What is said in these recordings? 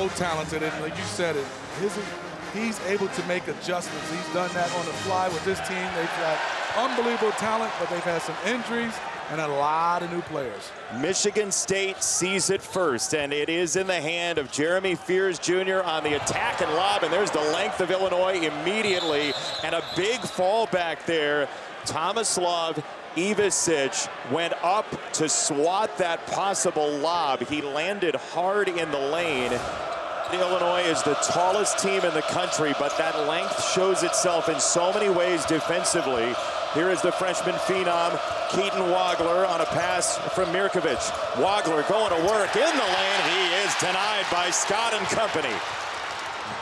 so talented, and like you said it, he's able to make adjustments. He's done that on the fly with this team. They've got unbelievable talent, but they've had some injuries and a lot of new players. Michigan State sees it first, and it is in the hand of Jeremy Fears Jr. on the attack and lob, and there's the length of Illinois immediately, and a big fall back there. Tomislav Ivisic went up to swat that possible lob. He landed hard in the lane. Illinois is the tallest team in the country, but that length shows itself in so many ways defensively. Here is the freshman phenom, Keaton Wagler, on a pass from Mirkovic. Wagler going to work in the lane. He is denied by Scott and company.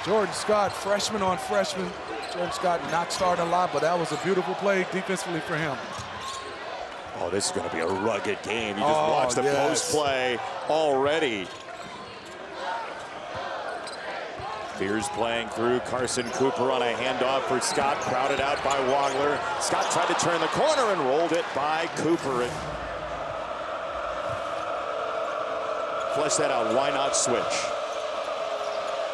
Jordan Scott, freshman on freshman. Jordan Scott not starting a lot, but that was a beautiful play defensively for him. Oh, this is going to be a rugged game. You just watch the post play already. Fears playing through. Carson Cooper on a handoff for Scott, crowded out by Wagler. Scott tried to turn the corner and rolled it by Cooper. Flesh that out. Why not switch?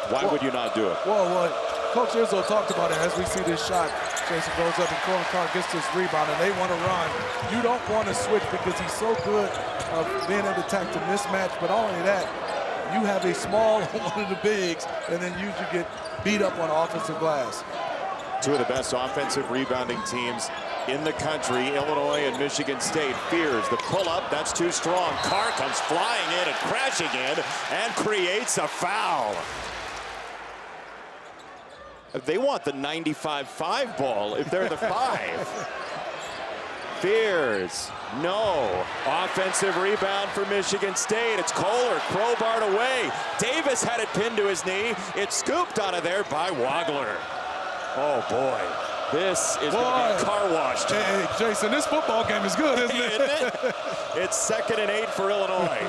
Why would you not do it? Well, what Coach Izzo talked about it as we see this shot. Jason goes up and Cohen Carr gets this rebound and they want to run. You don't want to switch because he's so good of being able to attack the mismatch, but not only that, you have a small one of the bigs and then usually get beat up on offensive glass. Two of the best offensive rebounding teams in the country, Illinois and Michigan State. Fears the pull-up, that's too strong. Carr comes flying in and crashing in and creates a foul. They want the 95-5 ball if they're the 5. Fears, no. Offensive rebound for Michigan State. It's Kohler, crowbarred away. Davis had it pinned to his knee. It's scooped out of there by Wagler. Oh, boy. This is going to be car washed. Hey, Jason, this football game is good, isn't it? Isn't it? It's 2nd and 8 for Illinois.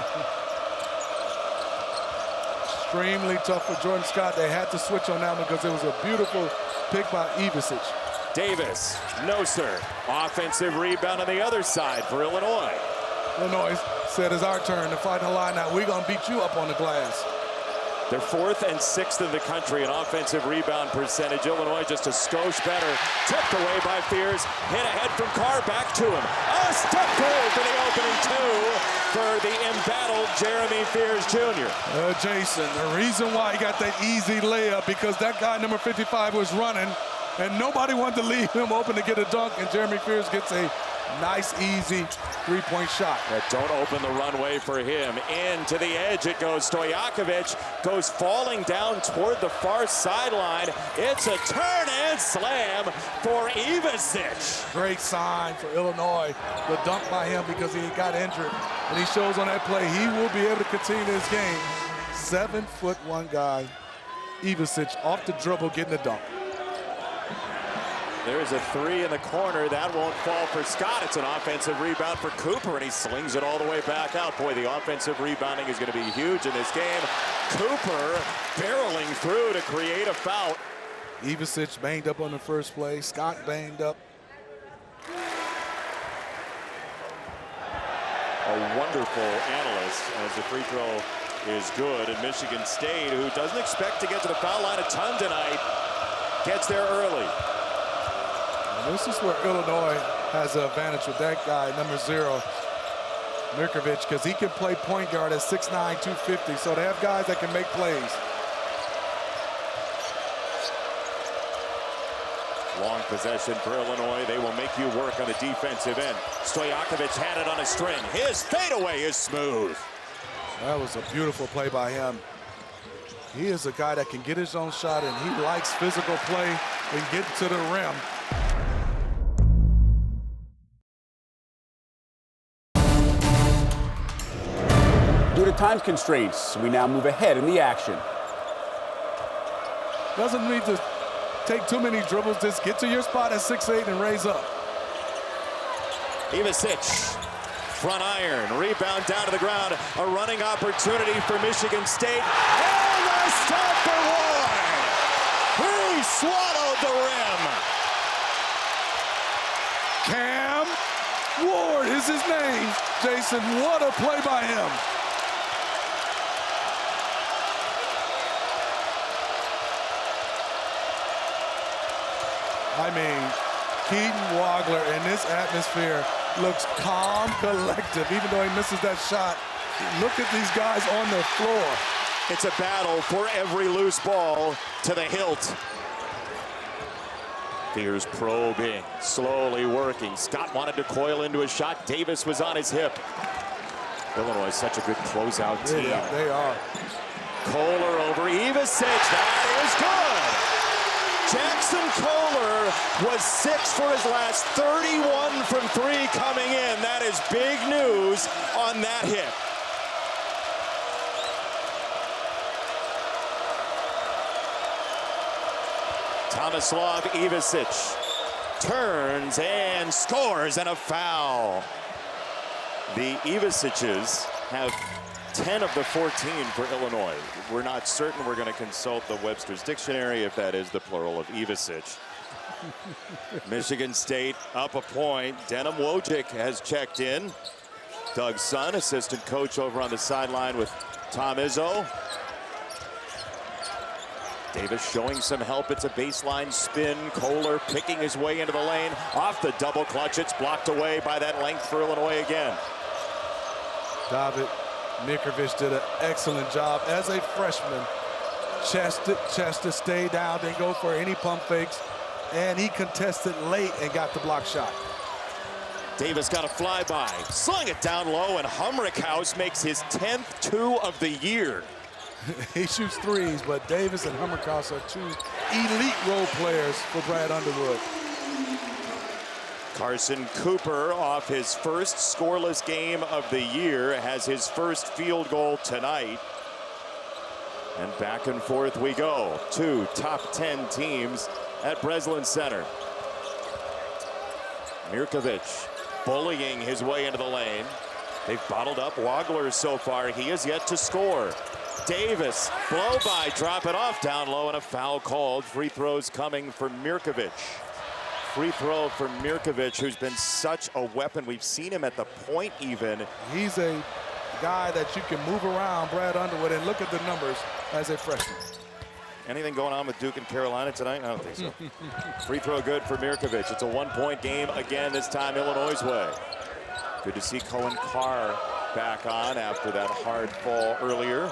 Extremely tough for Jordan Scott. They had to switch on that one because it was a beautiful pick by Ivisic. Davis, no sir. Offensive rebound on the other side for Illinois. Illinois said it's our turn to fight the line now. We're going to beat you up on the glass. They're 4th and 6th in the country in offensive rebound percentage. Illinois just a skosh better. Tipped away by Fears. Hit ahead from Carr, back to him. A step goal for the opening 2 for the embattled Jeremy Fears Jr. Jason, the reason why he got that easy layup because that guy, number 55, was running, and nobody wanted to leave him open to get a dunk, and Jeremy Fears gets a nice, easy three-point shot. That don't open the runway for him. In to the edge it goes. Stojakovic goes falling down toward the far sideline. It's a turn and slam for Ivisic. Great sign for Illinois. The dunk by him because he got injured. And he shows on that play he will be able to continue this game. 7'1" guy, Ivisic, off the dribble getting the dunk. There's a 3 in the corner. That won't fall for Scott. It's an offensive rebound for Cooper, and he slings it all the way back out. Boy, the offensive rebounding is going to be huge in this game. Cooper barreling through to create a foul. Ivisic banged up on the first play. Scott banged up. A wonderful analyst as the free throw is good. And Michigan State, who doesn't expect to get to the foul line a ton tonight, gets there early. This is where Illinois has an advantage with that guy, number 0, Mirkovic, because he can play point guard at 6'9", 250. So they have guys that can make plays. Long possession for Illinois. They will make you work on the defensive end. Stojakovic had it on a string. His fadeaway is smooth. That was a beautiful play by him. He is a guy that can get his own shot, and he likes physical play and get to the rim. Due to time constraints, we now move ahead in the action. Doesn't need to take too many dribbles. Just get to your spot at 6'8" and raise up. Ivisic, front iron, rebound down to the ground. A running opportunity for Michigan State. And a stop for Ward. He swallowed the rim. Cam Ward is his name. Jason, what a play by him. I mean, Keaton Wagler in this atmosphere looks calm, collective, even though he misses that shot. Look at these guys on the floor. It's a battle for every loose ball to the hilt. Fears probing, slowly working. Scott wanted to coil into a shot. Davis was on his hip. Illinois is such a good closeout team. Yeah, they are. Kohler over Ivisic. That is good. Jackson Kohler was 6 for his last 31 from 3 coming in. That is big news on that hit. Tomislav Ivisic turns and scores, and a foul. The Ivisics have 10 of the 14 for Illinois. We're not certain. We're going to consult the Webster's Dictionary if that is the plural of Ivisic. Michigan State up a point. Denham Wojcik has checked in. Doug Sun, assistant coach over on the sideline with Tom Izzo. Davis showing some help. It's a baseline spin. Kohler picking his way into the lane. Off the double clutch. It's blocked away by that length for Illinois again. David Mirkovic did an excellent job as a freshman. Chested, stay down, didn't go for any pump fakes, and he contested late and got the block shot. Davis got a flyby, slung it down low, and Humrickhouse makes his 10th 2 of the year. He shoots threes, but Davis and Humrickhouse are 2 elite role players for Brad Underwood. Carson Cooper, off his first scoreless game of the year, has his first field goal tonight. And back and forth we go. 2 top 10 teams at Breslin Center. Mirkovic bullying his way into the lane. They've bottled up Wagler so far. He is yet to score. Davis, blow by, drop it off down low, and a foul called. Free throws coming for Mirkovic. Free throw for Mirkovic, who's been such a weapon. We've seen him at the point even. He's a guy that you can move around, Brad Underwood, and look at the numbers as a freshman. Anything going on with Duke and Carolina tonight? I don't think so. Free throw good for Mirkovic. It's a 1-point game again, this time Illinois' way. Good to see Cohen Carr back on after that hard fall earlier.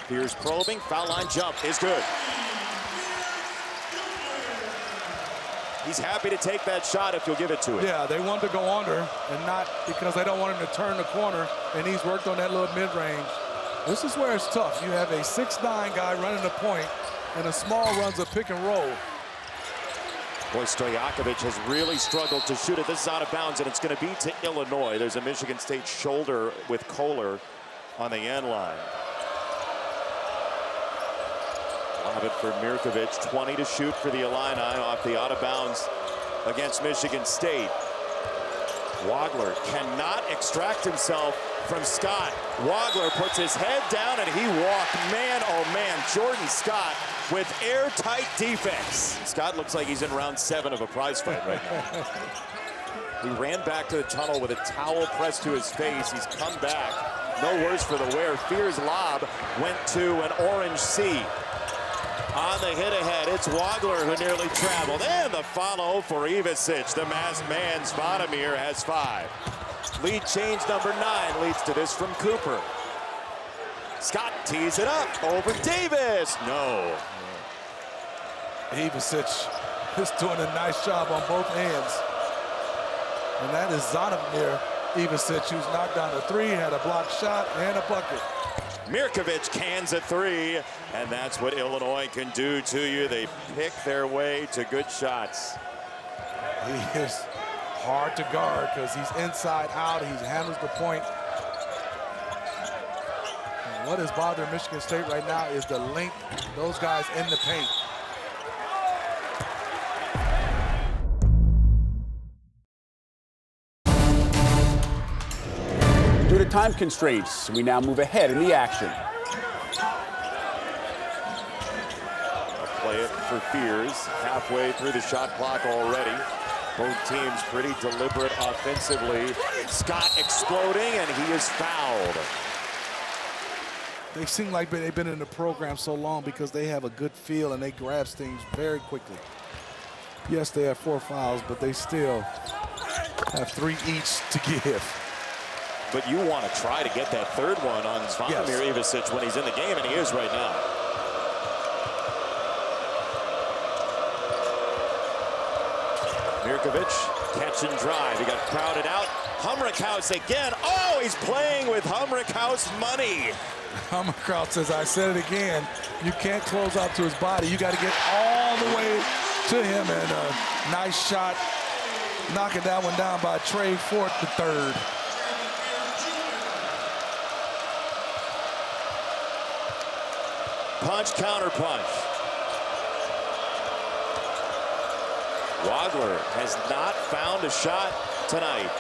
Here's probing, foul line jump is good. He's happy to take that shot if you'll give it to him. Yeah, they want to go under, and not because they don't want him to turn the corner, and he's worked on that little mid-range. This is where it's tough. You have a 6'9" guy running the point, and a small runs a pick and roll. Boy, Stojakovic has really struggled to shoot it. This is out of bounds, and it's going to be to Illinois. There's a Michigan State shoulder with Kohler on the end line. Lob it for Mirkovic, 20 to shoot for the Illini off the out of bounds against Michigan State. Wagler cannot extract himself from Scott. Wagler puts his head down and he walked. Man, oh man, Jordan Scott with airtight defense. Scott looks like he's in round 7 of a prize fight right now. He ran back to the tunnel with a towel pressed to his face. He's come back. No worse for the wear. Fear's lob went to an Orange C. On the hit ahead, it's Wagler who nearly traveled. And the follow for Ivisic. The masked man, Svatomir, has 5. Lead change number 9 leads to this from Cooper. Scott tees it up over Davis. No. Ivisic is doing a nice job on both ends. And that is Svatomir Ivisic, who's knocked down a 3, had a blocked shot, and a bucket. Mirkovic cans a 3, and that's what Illinois can do to you. They pick their way to good shots. He is hard to guard because he's inside out. He handles the point. And what is bothering Michigan State right now is the length of those guys in the paint. Due to time constraints, we now move ahead in the action. Play it for Fears, halfway through the shot clock already. Both teams pretty deliberate offensively. Scott exploding, and he is fouled. They seem like they've been in the program so long because they have a good feel and they grasp things very quickly. Yes, they have 4 fouls, but they still have 3 each to give. But you want to try to get that third one on Zvonimir Ivicic when he's in the game, and he is right now. Mirkovic, catch and drive. He got crowded out. Humrickhouse again. Oh, he's playing with Humrickhouse money. Humrickhouse says, I said it again, you can't close out to his body. You got to get all the way to him, and a nice shot, knocking that one down by Trey Fort III. Punch, counter punch. Wagler has not found a shot tonight.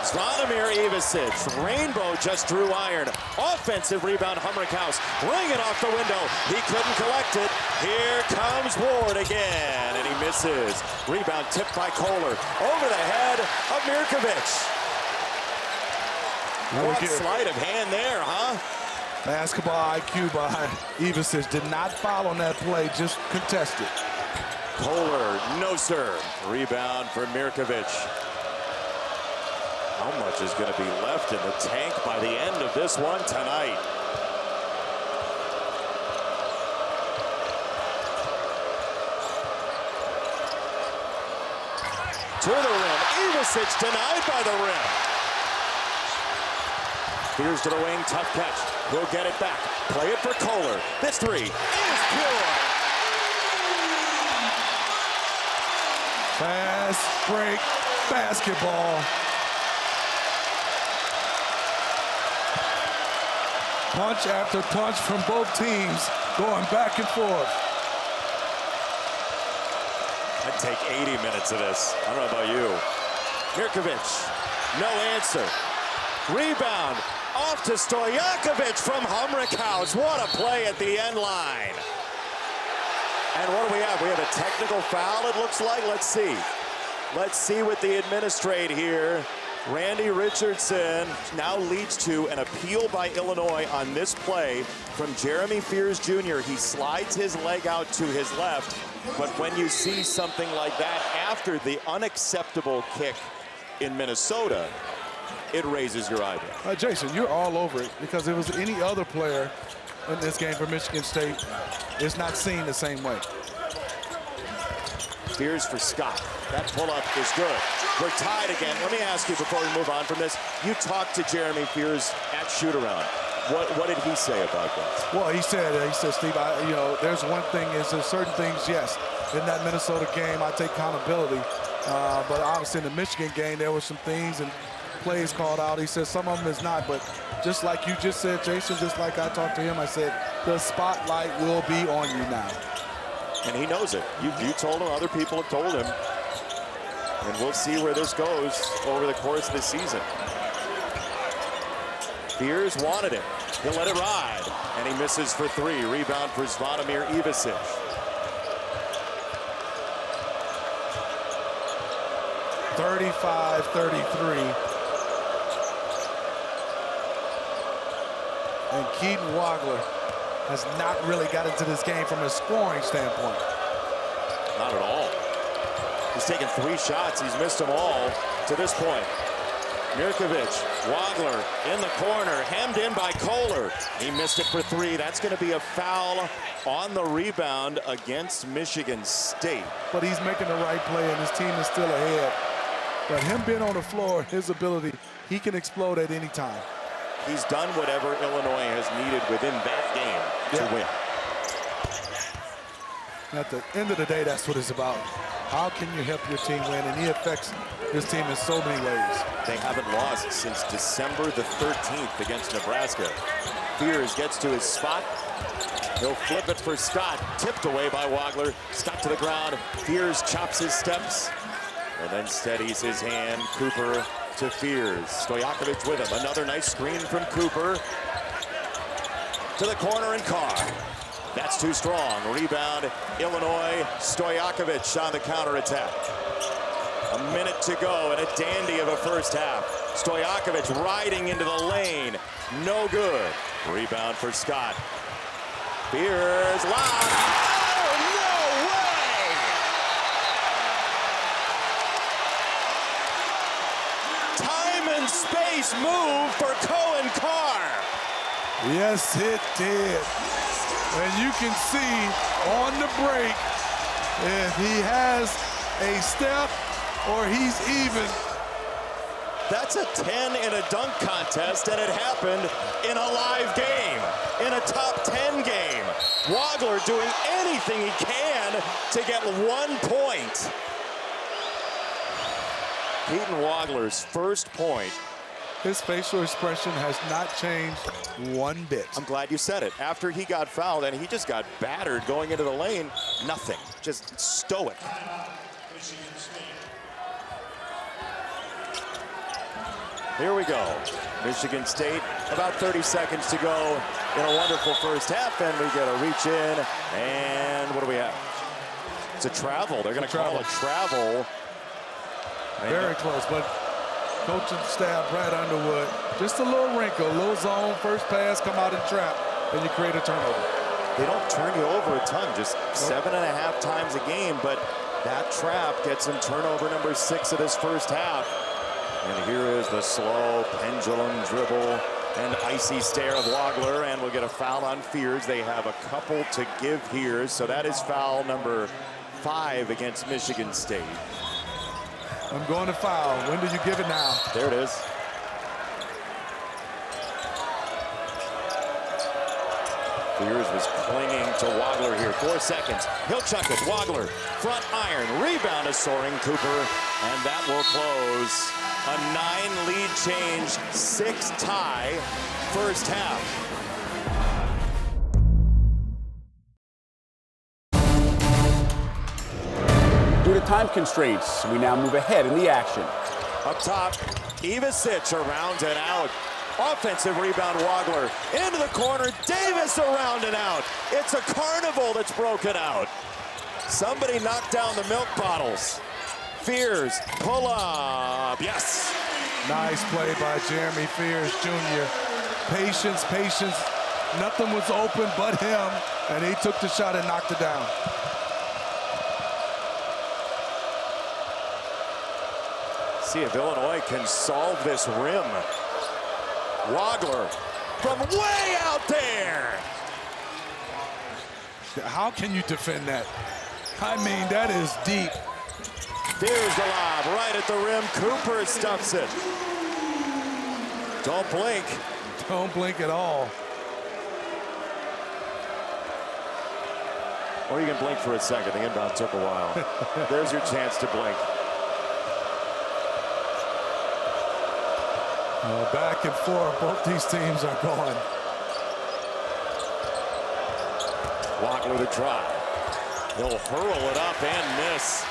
Zvonimir Ivicic, rainbow just drew iron. Offensive rebound, Humrickhouse, ring it off the window. He couldn't collect it. Here comes Ward again, and he misses. Rebound tipped by Kohler, over the head of Mirkovic. What sleight of hand there, huh? Basketball IQ by Ivicic. Did not foul on that play, just contested. Kohler, no serve. Rebound for Mirkovic. How much is going to be left in the tank by the end of this one tonight? To the rim. Ivicic denied by the rim. Here's to the wing, tough catch. We'll get it back. Play it for Kohler. This three is pure. Fast break basketball. Punch after punch from both teams, going back and forth. I'd take 80 minutes of this. I don't know about you. Mirkovic, no answer. Rebound, off to Stojakovic from Humrickhouse. What a play at the end line. And what do we have? We have a technical foul, it looks like. Let's see. Let's see what the administrate here. Randy Richardson now leads to an appeal by Illinois on this play from Jeremy Fears Jr. He slides his leg out to his left, but when you see something like that after the unacceptable kick in Minnesota, it raises your eyebrow. Jason, you're all over it, because if it was any other player in this game for Michigan State, it's not seen the same way. Fears for Scott. That pull-up is good. We're tied again. Let me ask you before we move on from this. You talked to Jeremy Fears at shoot-around. What did he say about that? Well, he said, Steve, there's one thing is there's certain things, yes, in that Minnesota game, I take accountability. But obviously in the Michigan game, there were some things and plays called out. He said some of them is not, but just like you just said, Jason, just like I talked to him, I said, the spotlight will be on you now. And he knows it. You told him, other people have told him. And we'll see where this goes over the course of the season. Fears wanted it. He'll let it ride. And he misses for three. Rebound for Zvonimir Ivicic. (35-33). And Keaton Wagler has not really got into this game from a scoring standpoint. Not at all. He's taken 3 shots. He's missed them all to this point. Mirkovic, Wagler in the corner, hemmed in by Kohler. He missed it for 3. That's going to be a foul on the rebound against Michigan State. But he's making the right play, and his team is still ahead. But him being on the floor, his ability, he can explode at any time. He's done whatever Illinois has needed within that game to win. At the end of the day, that's what it's about. How can you help your team win? And he affects his team in so many ways. They haven't lost since December the 13th against Nebraska. Fears gets to his spot. He'll flip it for Scott. Tipped away by Wagler. Scott to the ground. Fears chops his steps and then steadies his hand. Cooper to Fears. Stojakovic with him. Another nice screen from Cooper. To the corner and Carr. That's too strong. Rebound, Illinois. Stojakovic on the counterattack. A minute to go and a dandy of a first half. Stojakovic riding into the lane. No good. Rebound for Scott. Fears lob. Oh, no way! open space move for Cohen Carr. Yes, it did. And you can see on the break if he has a step or he's even. That's a 10 in a dunk contest, and it happened in a live game, in a top 10 game. Wagler doing anything he can to get 1 point. Keaton Wagler's first point. His facial expression has not changed one bit. I'm glad you said it. After he got fouled and he just got battered going into the lane, nothing, just stoic. Here we go. Michigan State, about 30 seconds to go in a wonderful first half, and we get a reach in, and what do we have? It's a travel. They're going to call it travel. Very close, but coaching staff, Brad Underwood, just a little wrinkle, a little zone, first pass, come out and trap, and you create a turnover. They don't turn you over a ton, just 7.5 times a game, but that trap gets him turnover number 6 of this first half. And here is the slow pendulum dribble and icy stare of Wagler, and we'll get a foul on Fears. They have a couple to give here, so that is foul number 5 against Michigan State. I'm going to foul. When do you give it now? There it is. Fears was clinging to Wagler here. 4 seconds. He'll chuck it. Wagler, front iron. Rebound is Soren Cooper. And that will close a 9-lead change, 6 tie first half. Due to time constraints, we now move ahead in the action. Up top, Ivasic around and out. Offensive rebound, Wagler into the corner. Davis around and out. It's a carnival that's broken out. Somebody knocked down the milk bottles. Fears, pull up, yes. Nice play by Jeremy Fears Jr. Patience, patience. Nothing was open but him, and he took the shot and knocked it down. See if Illinois can solve this rim. Wagler from way out there. How can you defend that? I mean, that is deep. There's the lob right at the rim. Cooper stuffs it. Don't blink. Don't blink at all. Or you can blink for a second. The inbound took a while. There's your chance to blink. Back and forth, both these teams are going. Wagler to try. He'll hurl it up and miss.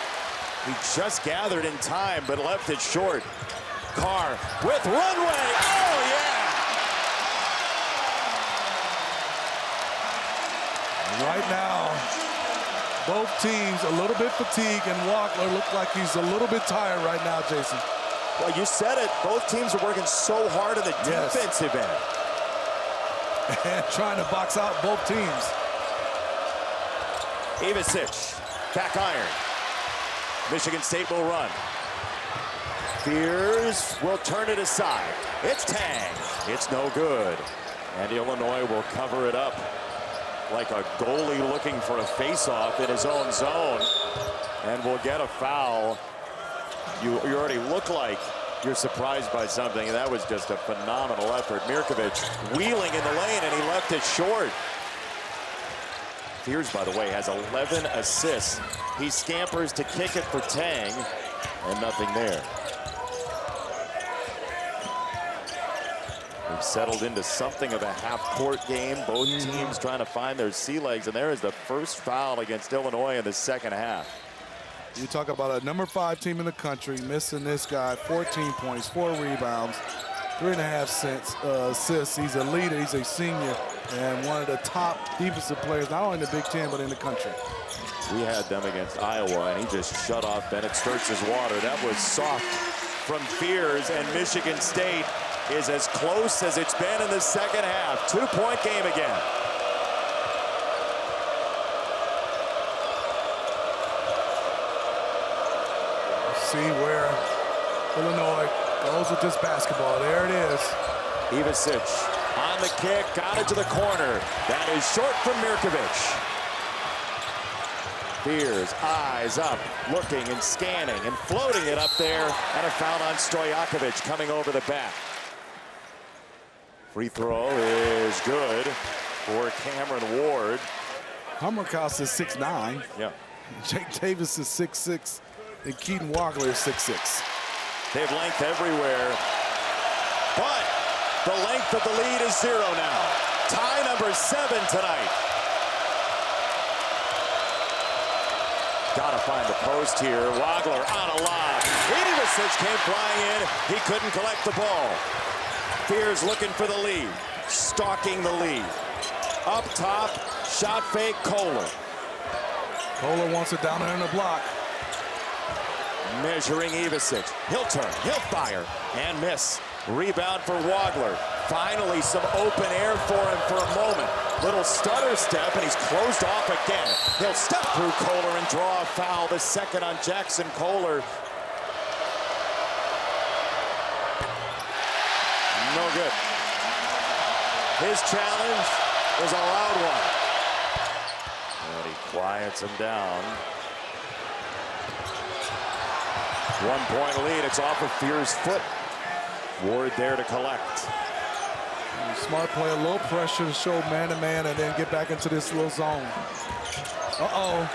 He just gathered in time, but left it short. Carr with runway. Oh, yeah! Right now, both teams a little bit fatigued, and Wagler looked like he's a little bit tired right now, Jason. Well, you said it. Both teams are working so hard on the defensive end. And trying to box out both teams. Ivasic, back iron. Michigan State will run. Fears will turn it aside. It's Tang. It's no good. And Illinois will cover it up like a goalie looking for a face-off in his own zone. And we'll get a foul. You already look like you're surprised by something, and that was just a phenomenal effort. Mirkovic wheeling in the lane, and he left it short. Fears, by the way, has 11 assists. He scampers to kick it for Tang, and nothing there. We've settled into something of a half-court game. Both teams trying to find their sea legs, and there is the first foul against Illinois in the second half. You talk about a number 5 team in the country, missing this guy, 14 points, 4 rebounds, 3.5 assists. He's a leader, he's a senior, and one of the top defensive players, not only in the Big Ten, but in the country. We had them against Iowa, and he just shut off Bennett Sturtz's water. That was soft from Fears, and Michigan State is as close as it's been in the second half. 2-point game again. See where Illinois Goes with this basketball. There it is. Ivisic on the kick, got it to the corner. That is short from Mirkovic. Fears, eyes up, looking and scanning and floating it up there, and a foul on Stojakovic coming over the back. Free throw is good for Cameron Ward. Hummerkaus is 6'9". Yeah. Jake Davis is 6'6", and Keaton Wagler is 6'6". They have length everywhere, but the length of the lead is 0 now. Tie number 7 tonight. Gotta find the post here. Wagler on a lob. Ivisic came flying in. He couldn't collect the ball. Fears looking for the lead. Stalking the lead. Up top, shot fake, Kohler. Kohler wants it down there in the block. Measuring Ivisic. He'll turn, he'll fire, and miss. Rebound for Wagler. Finally some open air for him for a moment. Little stutter step, and he's closed off again. He'll step through Kohler and draw a foul. The second on Jackson Kohler. No good. His challenge was a loud one. And he quiets him down. 1-point lead. It's off of Fear's foot. Ward there to collect. Smart play, a little pressure to show man-to-man and then get back into this little zone. Uh-oh.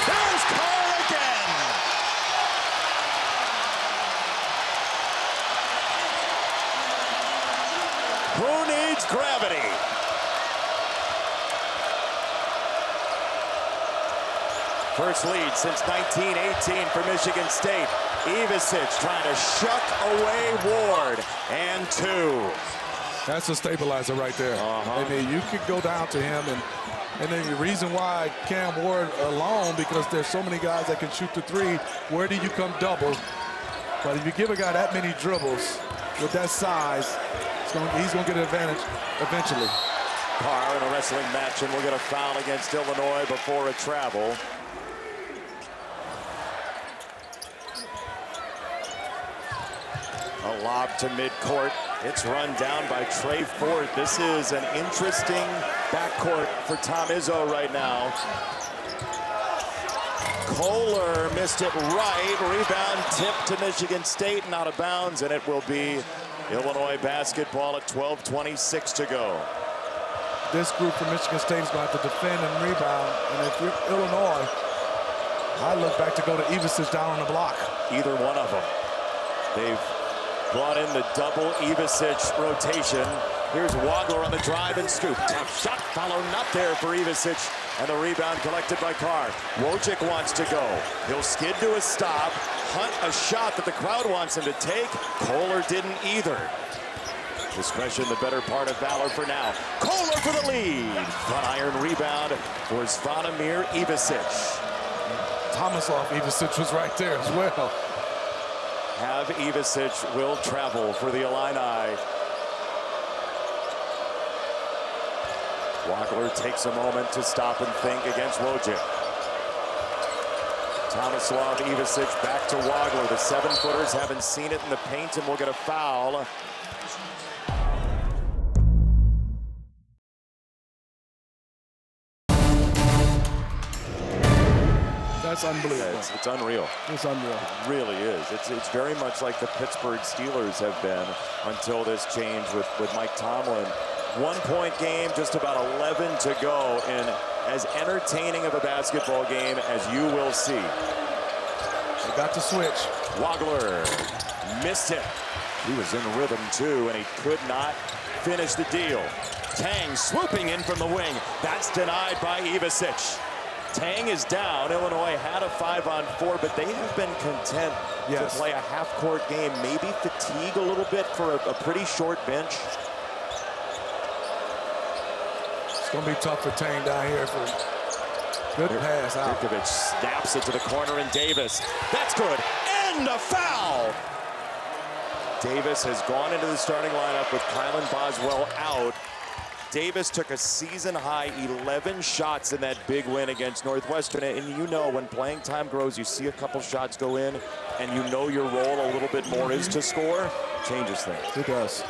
There's Carr again! Who needs gravity? First lead since 1918 for Michigan State. Ivisic trying to shuck away Ward, and 2. That's a stabilizer right there. I mean, you could go down to him, and then the reason why Cam Ward alone, because there's so many guys that can shoot the 3. Where do you come double? But if you give a guy that many dribbles with that size, he's going to get an advantage eventually. Carr in a wrestling match, and we'll get a foul against Illinois before a travel. A lob to midcourt. It's run down by Trey Ford. This is an interesting backcourt for Tom Izzo right now. Kohler missed it right. Rebound tip to Michigan State and out of bounds, and it will be Illinois basketball at 12:26 to go. This group from Michigan State is going to have to defend and rebound. And if you're Illinois, I look back to go to Ivisic down on the block. Either one of them. They've brought in the double Ivisic rotation. Here's Wagler on the drive and scoop. Tough shot, followed not there for Ivisic, and the rebound collected by Carr. Wojcik wants to go. He'll skid to a stop, hunt a shot that the crowd wants him to take. Kohler didn't either. Discretion, the better part of valor for now. Kohler for the lead. Front iron rebound for Zvonimir Ivisic. Tomislav Ivisic was right there as well. Have Ivisic will travel for the Illini. Wagler takes a moment to stop and think against Wojcik. Tomislav Ivisic back to Wagler. The 7-footers haven't seen it in the paint and will get a foul. That's unbelievable. It's unreal. It's unreal. It really is. It's very much like the Pittsburgh Steelers have been until this change with Mike Tomlin. 1-point game, just about 11 to go, and as entertaining of a basketball game as you will see. They got to switch. Wagler missed it. He was in rhythm too, and he could not finish the deal. Tang swooping in from the wing. That's denied by Ivisic. Tang is down. Illinois had a 5-on-4, but they have been content to play a half-court game, maybe fatigue a little bit for a pretty short bench. It's going to be tough for Tang down here. Good pass out. Mirkovic snaps it to the corner, and Davis. That's good. And a foul! Davis has gone into the starting lineup with Kylan Boswell out. Davis took a season-high 11 shots in that big win against Northwestern. And you know when playing time grows, you see a couple shots go in, and you know your role a little bit more is to score. Changes things. It does.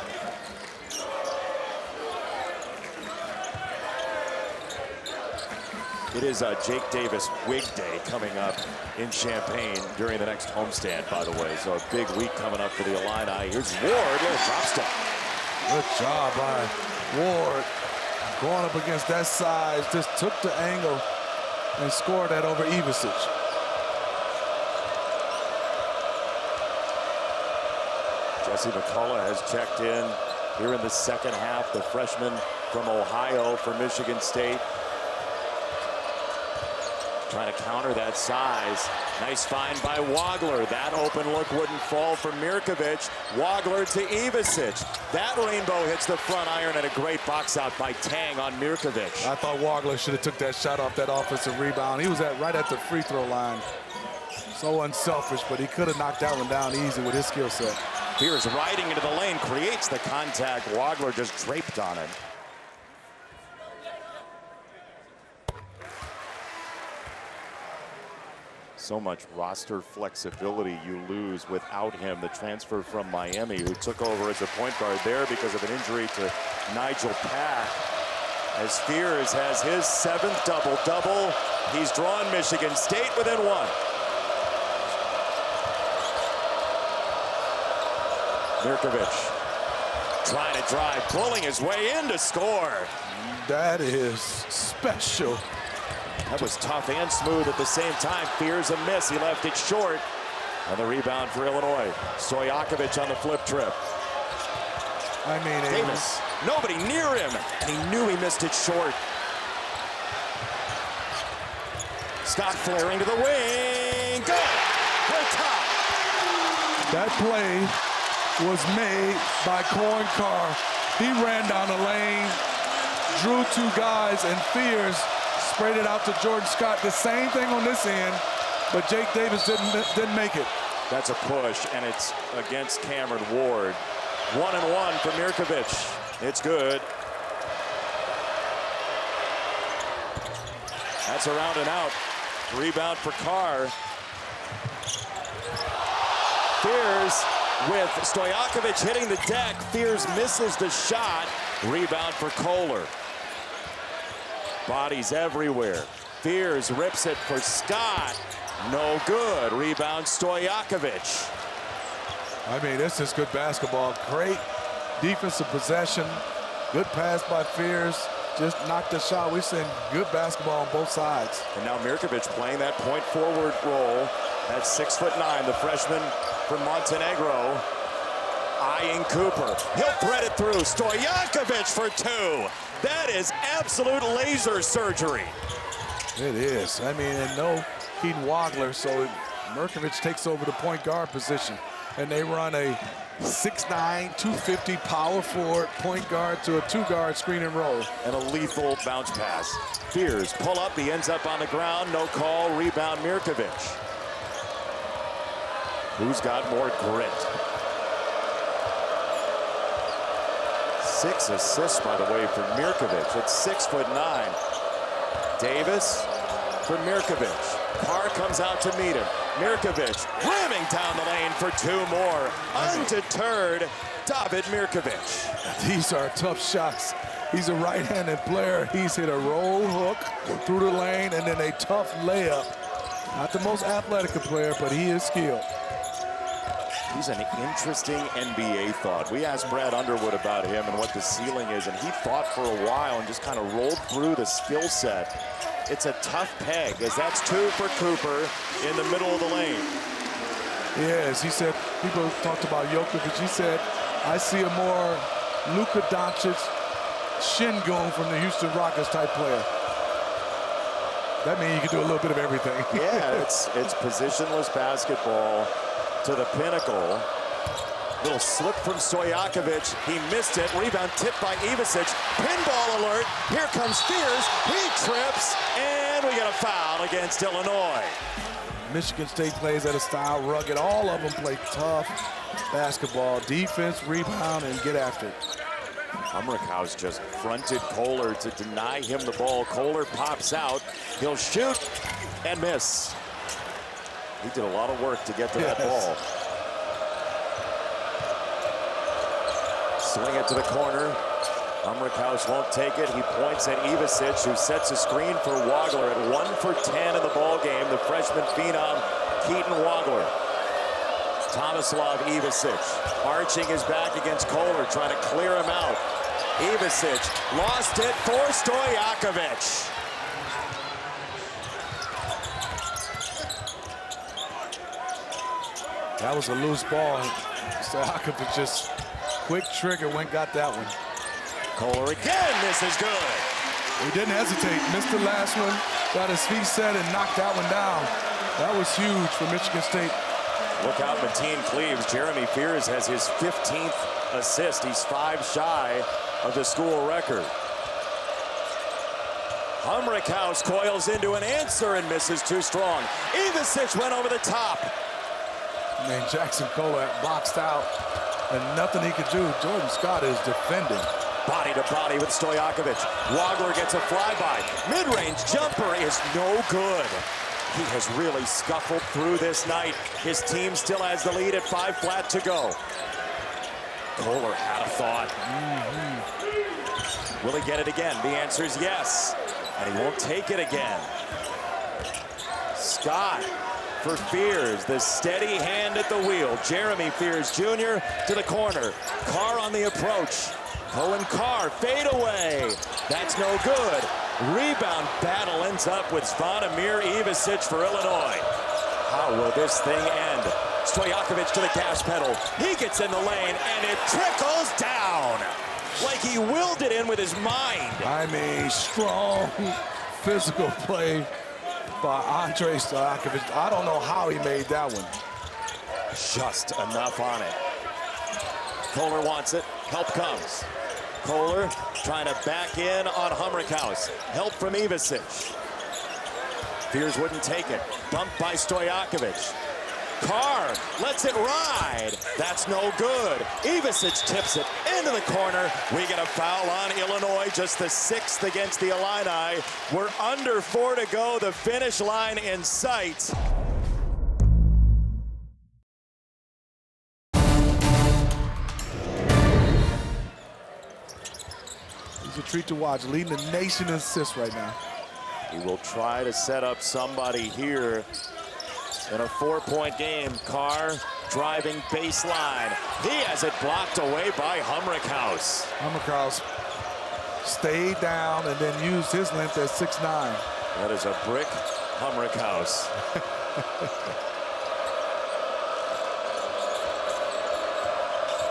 It is Jake Davis Wig Day coming up in Champaign during the next homestand, by the way. So a big week coming up for the Illini. Here's Ward, little drop step. Good job by Ward. Going up against that size, just took the angle and scored that over Ivisic. Jesse McCullough has checked in here in the second half. The freshman from Ohio for Michigan State. Trying to counter that size. Nice find by Wagler. That open look wouldn't fall for Mirkovic. Wagler to Ivisic. That rainbow hits the front iron, and a great box out by Tang on Mirkovic. I thought Wagler should have took that shot off that offensive rebound. He was right at the free throw line. So unselfish, but he could have knocked that one down easy with his skill set. Fears riding into the lane, creates the contact. Wagler just draped on it. So much roster flexibility you lose without him. The transfer from Miami, who took over as a point guard there because of an injury to Nigel Pack. As Fears has his 7th double-double. He's drawn Michigan State within one. Mirkovic trying to drive, pulling his way in to score. That is special. That was tough and smooth at the same time. Fears a miss. He left it short. And the rebound for Illinois. Stojakovic on the flip trip. I mean, Davis, nobody near him. And he knew he missed it short. Scott flaring to the wing. Go! Go top! that play was made by Cohen Carr. He ran down the lane, drew two guys, and Fears sprayed it out to Jordan Scott. The same thing on this end, but Jake Davis didn't make it. That's a push, and it's against Cameron Ward. 1-and-1 for Mirkovic. It's good. That's around and out. Rebound for Carr. Fears with Stojakovic hitting the deck. Fears misses the shot. Rebound for Kohler. Bodies everywhere. Fears rips it for Scott. No good. Rebound Stojakovic. I mean, this is good basketball. Great defensive possession. Good pass by Fears. Just knocked the shot. We've seen good basketball on both sides. And now Mirkovic playing that point forward role. That's 6'9", the freshman from Montenegro. Eyeing Cooper. He'll thread it through. Stojakovic for two. That is absolute laser surgery. It is. I mean, and no Keaton Wagler, so Mirkovic takes over the point guard position. And they run a 6'9", 250 power forward point guard to a two-guard screen and roll. And a lethal bounce pass. Fears pull up. He ends up on the ground. No call. Rebound Mirkovic. Who's got more grit? 6 assists, by the way, for Mirkovic. It's 6'9". Davis for Mirkovic. Carr comes out to meet him. Mirkovic ramming down the lane for two more. Undeterred, David Mirkovic. These are tough shots. He's a right-handed player. He's hit a roll hook through the lane and then a tough layup. Not the most athletic player, but he is skilled. He's an interesting NBA thought. We asked Brad Underwood about him and what the ceiling is, and he thought for a while and just kind of rolled through the skill set. It's a tough peg, as that's two for Cooper in the middle of the lane. Yes, he said, people talked about Jokovic. He said, I see a more Luka Doncic, Şengün from the Houston Rockets type player. That means you can do a little bit of everything. Yeah, it's positionless basketball to the pinnacle. Little slip from Stojakovic. He missed it. Rebound tipped by Ivisic. Pinball alert. Here comes Fears. He trips, and we get a foul against Illinois. Michigan State plays at a style rugged. All of them play tough basketball. Defense, rebound, and get after it. Humrickhouse just fronted Kohler to deny him the ball. Kohler pops out. He'll shoot and miss. He did a lot of work to get to that ball. Swing it to the corner. Humrickhouse won't take it. He points at Ivicic, who sets a screen for Wagler at 1 for 10 in the ball game. The freshman phenom, Keaton Wagler. Tomislav Ivicic arching his back against Kohler, trying to clear him out. Ivicic lost it for Stojakovic. That was a loose ball. Stojakovic just quick trigger, went got that one. Kohler again, this is good. He didn't hesitate, missed the last one, got his feet set and knocked that one down. That was huge for Michigan State. Look out, Mateen Cleaves. Jeremy Fears has his 15th assist. He's 5 shy of the school record. Humrickhouse coils into an answer and misses too strong. Ivicic went over the top. I mean, Jackson Kohler boxed out and nothing he could do. Jordan Scott is defending. Body to body with Stojakovic. Wagler gets a flyby. Mid-range jumper is no good. He has really scuffled through this night. His team still has the lead at 5 flat to go. Kohler had a thought. Will he get it again? The answer is yes. And he won't take it again. Scott for Fears, the steady hand at the wheel. Jeremy Fears Jr. to the corner. Carr on the approach. Cohen Carr, fade away. That's no good. Rebound battle ends up with Zvonimir Ivicic for Illinois. How will this thing end? Stojakovic to the gas pedal. He gets in the lane and it trickles down. Like he willed it in with his mind. I mean, strong physical play by Andre Stojakovic. I don't know how he made that one. Just enough on it. Kohler wants it. Help comes. Kohler trying to back in on Humrickhouse. Help from Ivicic. Fears wouldn't take it. Bumped by Stojakovic. Carr lets it ride. That's no good. Ivicic tips it into the corner. We get a foul on Illinois, just the 6th against the Illini. We're under 4 to go. The finish line in sight. He's a treat to watch, leading the nation in assists right now. He will try to set up somebody here in a 4-point game. Carr driving baseline. He has it blocked away by Humrickhouse. Humrickhouse stayed down and then used his length at 6'9". That is a brick Humrickhouse.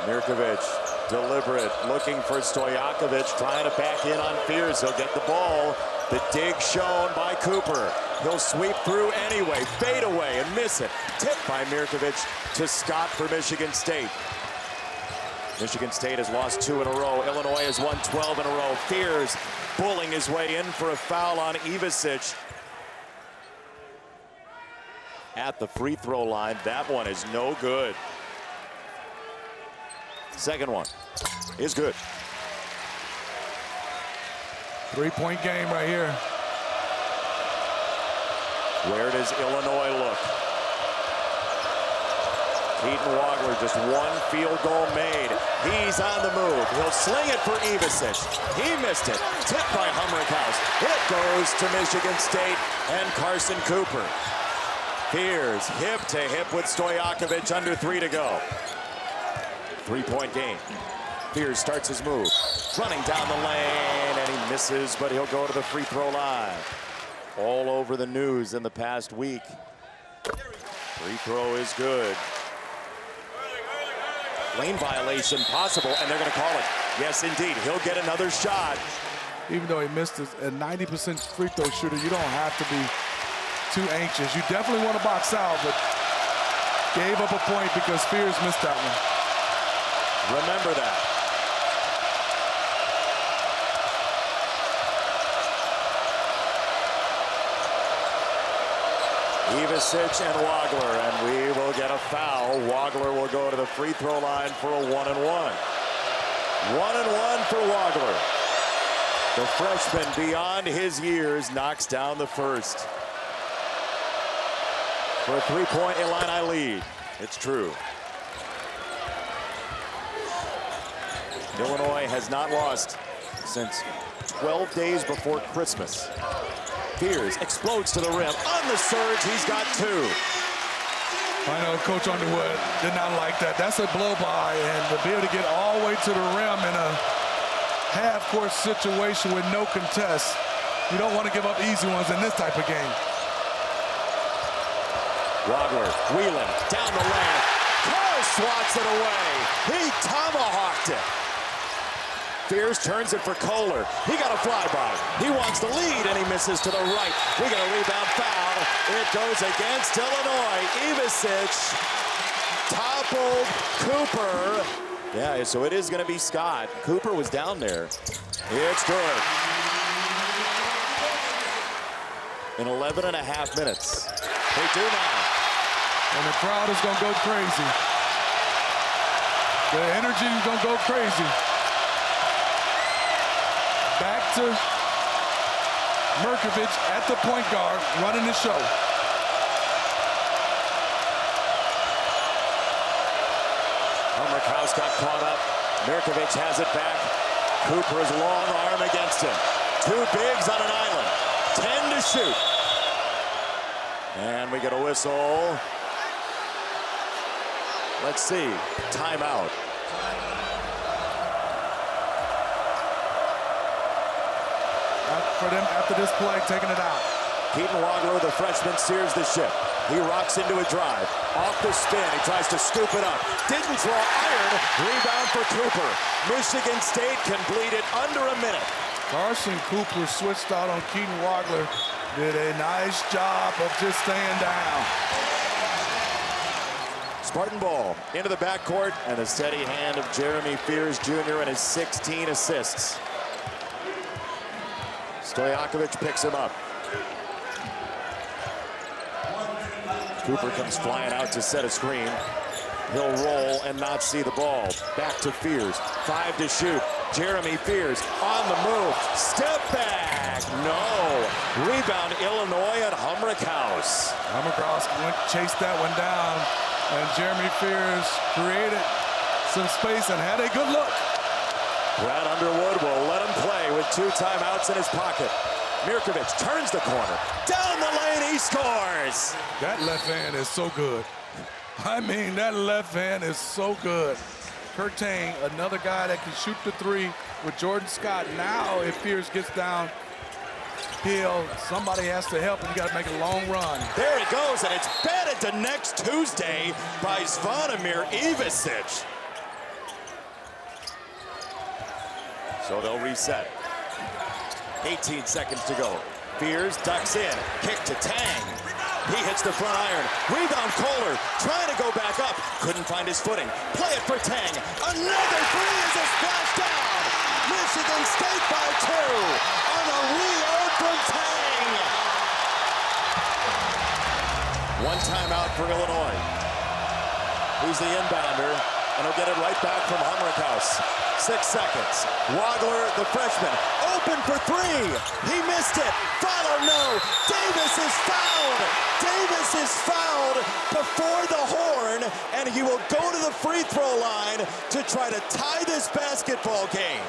Mirkovic. Deliberate, looking for Stojakovic, trying to back in on Fears. He'll get the ball. The dig shown by Cooper. He'll sweep through anyway, fade away and miss it. Tipped by Mirkovic to Scott for Michigan State. Michigan State has lost 2 in a row. Illinois has won 12 in a row. Fears bullying his way in for a foul on Ivicic. At the free throw line, that one is no good. Second one is good. 3-point game right here. Where does Illinois look? Keaton Wagler, just 1 field goal made. He's on the move. He'll sling it for Ivicic. He missed it. Tipped by Humrickhouse. It goes to Michigan State and Carson Cooper. Fears hip to hip with Stojakovic, under 3 to go. 3-point game. Fears starts his move. Running down the lane, and he misses, but he'll go to the free throw line. All over the news in the past week. Free throw is good. Lane violation possible, and they're going to call it. Yes, indeed. He'll get another shot. Even though he missed a 90% free throw shooter, you don't have to be too anxious. You definitely want to box out, but gave up a point because Fears missed that one. Remember that. Ivicic and Wagler, and we will get a foul. Wagler will go to the free throw line for a 1-and-1. 1-1 for Wagler. The freshman, beyond his years, knocks down the first. For a three-point Illini lead. It's true. Illinois has not lost since 12 days before Christmas. Fears explodes to the rim. On the surge, he's got two. I know Coach Underwood did not like that. That's a blow-by, and to be able to get all the way to the rim in a half-court situation with no contest, you don't want to give up easy ones in this type of game. Wagler, wheeling, down the lane. Kerr swats it away. He tomahawked it. Fears turns it for Kohler. He got a flyby. He wants the lead, and he misses to the right. We got a rebound foul. It goes against Illinois. Ivisic toppled Cooper. Yeah, so it is going to be Scott. Cooper was down there. It's good. In 11.5 minutes. They do now. And the crowd is going to go crazy. The energy is going to go crazy. Back to Mirkovic at the point guard, running the show. Hummerkaus got caught up. Mirkovic has it back. Cooper's long arm against him. Two bigs on an island. 10 to shoot. And we get a whistle. Let's see. Timeout. For them after this play, taking it out. Keaton Wagler, the freshman, steers the ship. He rocks into a drive. Off the spin, he tries to scoop it up. Didn't draw iron. Rebound for Cooper. Michigan State can bleed it under a minute. Carson Cooper switched out on Keaton Wagler. Did a nice job of just staying down. Spartan ball into the backcourt, and the steady hand of Jeremy Fears Jr. and his 16 assists. Stojakovic picks him up. Cooper comes flying out to set a screen. He'll roll and not see the ball. Back to Fears. 5 to shoot. Jeremy Fears on the move. Step back. No. Rebound Illinois at Hummerkaus. Hummerkaus went chase that one down, and Jeremy Fears created some space and had a good look. Brad Underwood will let him play with 2 timeouts in his pocket. Mirkovic turns the corner. Down the lane, he scores. That left hand is so good. I mean, that left hand is so good. Curtain, another guy that can shoot the 3 with Jordan Scott. Now, if Fears gets down hill, somebody has to help, and you got to make a long run. There it goes, and it's batted to next Tuesday by Zvonimir Ivisic. So they'll reset. 18 seconds to go. Fears ducks in. Kick to Tang. He hits the front iron. Rebound Kohler. Trying to go back up. Couldn't find his footing. Play it for Tang. Another 3 is a splash down. Michigan State by 2 on a reload from Tang. 1 timeout for Illinois. He's the inbounder, and he'll get it right back from Hummerkaus. 6 seconds. Wagler, the freshman, open for 3. He missed it. Follow no. Davis is fouled. Davis is fouled before the horn, and he will go to the free throw line to try to tie this basketball game.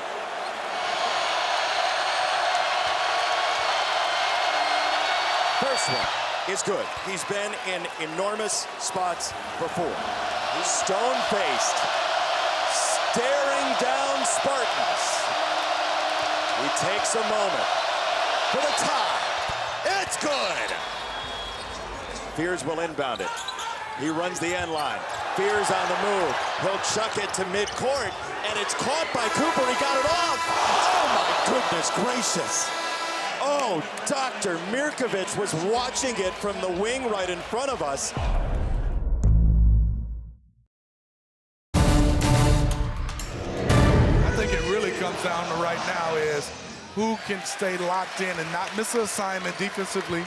First one is good. He's been in enormous spots before. He's stone-faced, staring down Spartans. He takes a moment for the tie. It's good. Fears will inbound it. He runs the end line. Fears on the move. He'll chuck it to midcourt, and it's caught by Cooper. He got it off. Oh, my goodness gracious. Oh, Dr. Mirkovic was watching it from the wing right in front of us. I think it really comes down to right now is who can stay locked in and not miss an assignment defensively,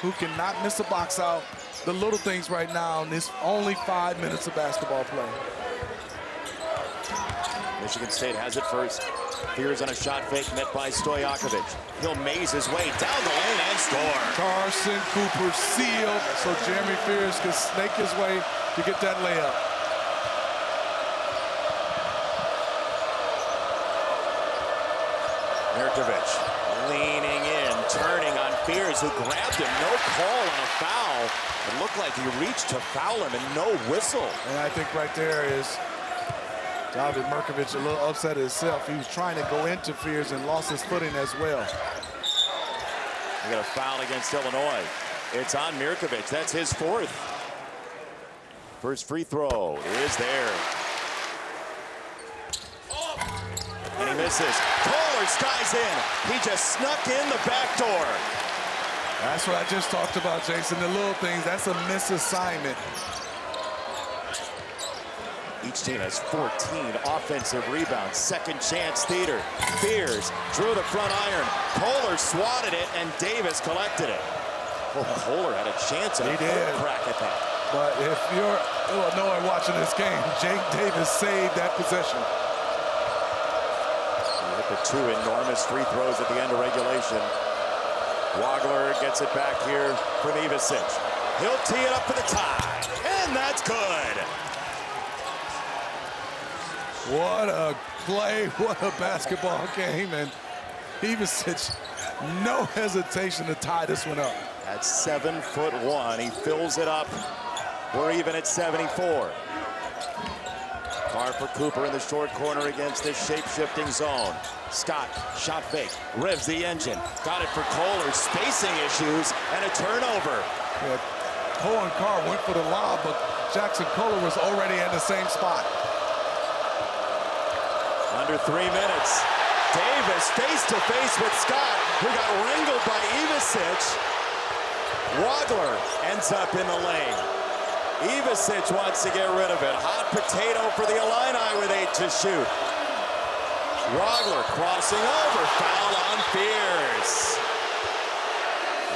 who cannot miss a box out. The little things right now in this only 5 minutes of basketball play. Michigan State has it first. Fears on a shot fake met by Stojakovic. He'll maze his way down the lane and score. Carson Cooper sealed so Jeremy Fears could snake his way to get that layup. Mirkovic leaning in, turning on Fears, who grabbed him. No call on a foul. It looked like he reached to foul him and no whistle. And I think right there is David Mirkovic a little upset at himself. He was trying to go into Fears and lost his footing as well. We got a foul against Illinois. It's on Mirkovic. That's his fourth. First free throw is there. And he misses. Kohler skies in. He just snuck in the back door. That's what I just talked about, Jason. The little things, that's a misassignment. Each team has 14 offensive rebounds. Second chance theater. Fears drew the front iron. Kohler swatted it, and Davis collected it. Well, Kohler had a chance at a third crack at that. But if you're Illinois watching this game, Jake Davis saved that possession. He hit the two enormous free throws at the end of regulation. Wagler gets it back here from Ivisic. He'll tee it up for the tie, and that's good. What a play, what a basketball game, and Ivisic, no hesitation to tie this one up. At 7'1", he fills it up. We're even at 74. Carr for Cooper in the short corner against this shape-shifting zone. Scott, shot fake, revs the engine. Got it for Kohler, spacing issues, and a turnover. Yeah, Cole and Carr went for the lob, but Jackson Kohler was already in the same spot. Under 3 minutes. Davis face-to-face with Scott, who got wrangled by Ivisic. Wagler ends up in the lane. Ivisic wants to get rid of it. Hot potato for the Illini with 8 to shoot. Wagler crossing over, foul on Fears.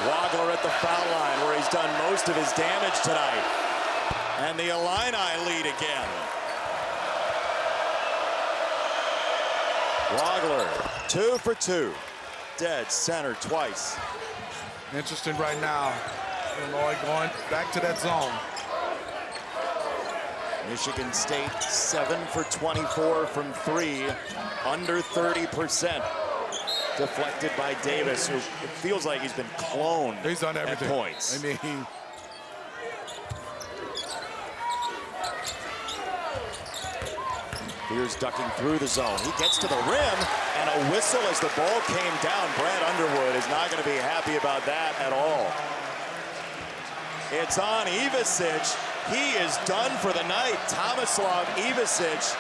Wagler at the foul line where he's done most of his damage tonight. And the Illini lead again. Wagler, 2 for 2. Dead center twice. Interesting right now. Illinois going back to that zone. Michigan State 7 for 24 from 3, under 30%. Deflected by Davis, who it feels like he's been cloned. He's done everything. At points. I mean, Fears ducking through the zone. He gets to the rim, and a whistle as the ball came down. Brad Underwood is not going to be happy about that at all. It's on Ivisic. He is done for the night. Tomislav Ivisic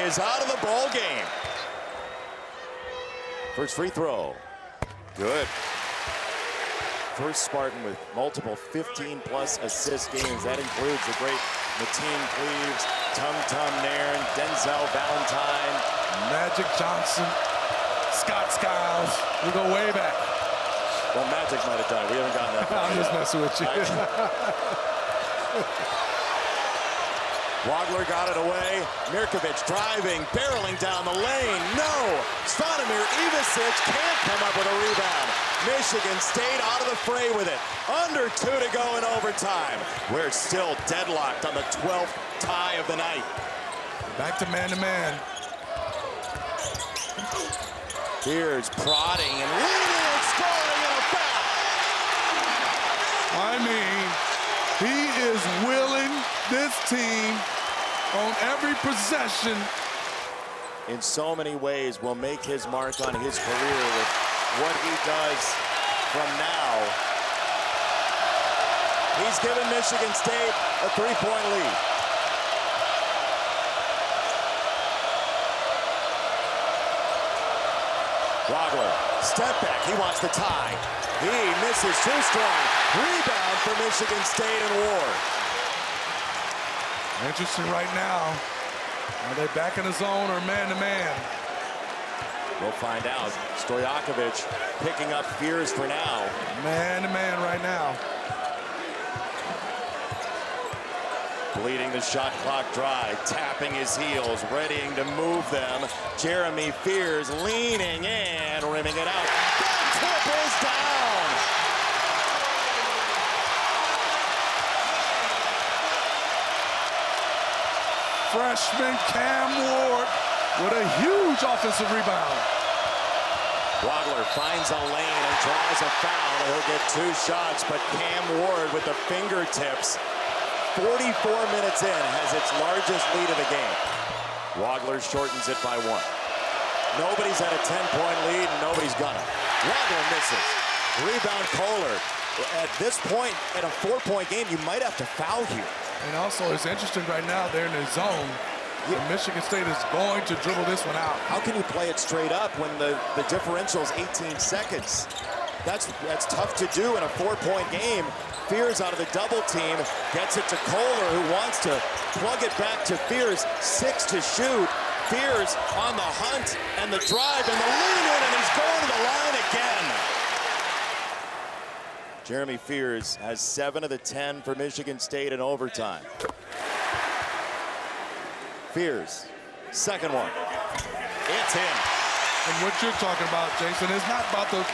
is out of the ball game. First free throw. Good. First Spartan with multiple 15-plus assist games. That includes the great Mateen Cleaves, Tum Tum Nairn, Denzel Valentine, Magic Johnson, Scott Skiles. We go way back. Well, Magic might have done it. We haven't gotten that far. I'm just messing with you. Wagler got it away. Mirkovic driving, barreling down the lane. No! Svanimir Ivisic can't come up with a rebound. Michigan State out of the fray with it. Under 2 to go in overtime. We're still deadlocked on the 12th tie of the night. Back to man-to-man. Fears prodding and leading and scoring and a foul. I mean, he is willing this team on every possession. In so many ways will make his mark on his career with what he does from now. He's given Michigan State a 3-point lead. Wagler, step back, he wants the tie. He misses too strong. Rebound for Michigan State and Ward. Interesting right now. Are they back in the zone or man-to-man? We'll find out. Stojakovic picking up Fears for now. Man-to-man right now. Bleeding the shot clock dry, tapping his heels, readying to move them. Jeremy Fears leaning in, rimming it out. That tip is down! Freshman Cam Ward with a huge offensive rebound. Wagler finds a lane and draws a foul. He'll get 2 shots, but Cam Ward with the fingertips, 44 minutes in, has its largest lead of the game. Wagler shortens it by 1. Nobody's at a 10-point lead, and nobody's gonna. Wagler misses. Rebound Kohler. At this point, in a 4-point game, you might have to foul here. And also, it's interesting right now, they're in the zone. Yeah. Michigan State is going to dribble this one out. How can you play it straight up when the differential is 18 seconds? That's tough to do in a 4-point game. Fears out of the double team, gets it to Kohler, who wants to plug it back to Fears. 6 to shoot. Fears on the hunt and the drive and the lean in, and he's going to the line again. Jeremy Fears has 7 of the 10 for Michigan State in overtime. Fears, second one. It's in. And what you're talking about, Jason, is not about the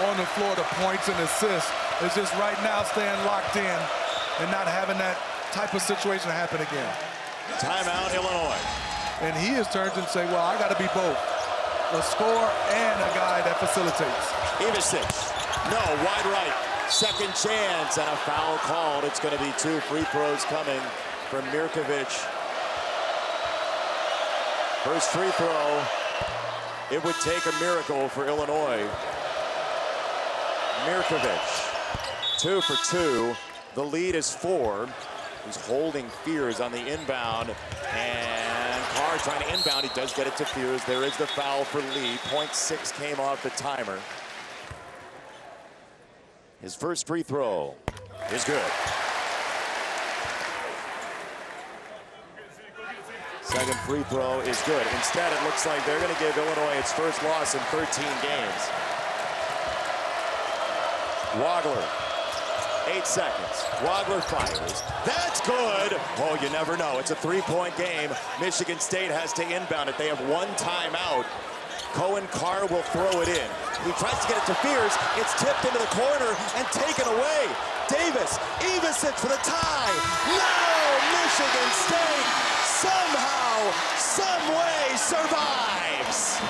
on the floor, the points and assists. It's just right now staying locked in and not having that type of situation happen again. Timeout, Illinois. And he has turned and say, well, I got to be both a scorer and a guy that facilitates. Ivisic, no, wide right. Second chance and a foul called. It's going to be 2 free throws coming from Mirkovic. First free throw. It would take a miracle for Illinois. Mirkovic, 2 for 2. The lead is 4. He's holding Fears on the inbound. And Carr trying to inbound. He does get it to Fears. There is the foul for Lee. 0.6 came off the timer. His first free throw is good. Second free throw is good. Instead, it looks like they're going to give Illinois its first loss in 13 games. Wagler, 8 seconds. Wagler fires. That's good. Oh, you never know. It's a 3-point game. Michigan State has to inbound it. They have 1 timeout. Cohen Carr will throw it in. He tries to get it to Fears. It's tipped into the corner and taken away. Davis, Ivisic for the tie. No! Michigan State somehow, some way survives.